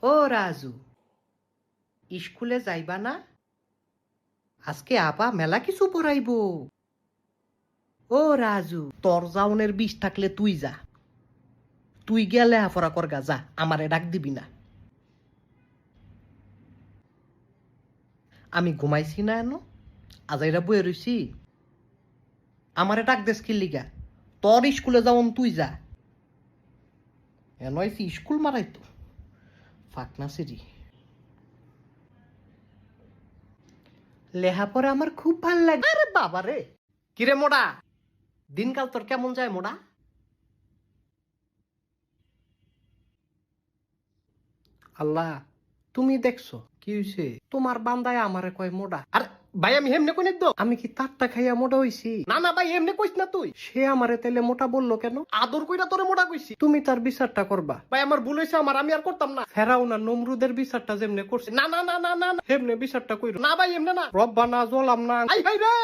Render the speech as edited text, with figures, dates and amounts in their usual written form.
ও রাজু, স্কুলে যাইবা না? আজকে আপা মেলা কিছু পড়াইব। ও রাজু, তোর যাওনের বিষ থাকলে তুই যা। তুই গেলে হাফরা করগা যা, আমারে ডাক দিবি না। আমি ঘুমাইছি না এনো, আজাইরা বয়ে রইছি। আমারে ডাক দেস কি লিগা? তোর স্কুলে যাওন তুই যা। এনইছি স্কুল মারাইতো ফাকনা সিরি। লেহাপড়া আমার খুব ভাল লাগে। আরে বাবা রে, কিরে মোড়া, দিনকাল তোর কেমন যায় মোড়া? আল্লাহ, তুমি দেখছো কি হইছে? তোমার বান্দায় আমারে কয় মোড়া। আরে ভাই, আমি হেমনে কই তো? আমি কি তারটা খাইয়া মোটা হইছি? না না ভাই, এমনে কইস না তুই। সে আমারে তাইলে মোটা বললো কেন? আদর কইরা তোরে মোটা কইছি। তুমি তার বিচারটা করবা। ভাই আমার ভুল হইছে, আমি আর করতাম না। ফেরাউনা নমরুদের বিচারটা যেমনে করছে, না না না না না না, হেমনে বিচারটা কইরো না ভাই, এমনে না। রব্বানা জলাম না, আই হাই রে।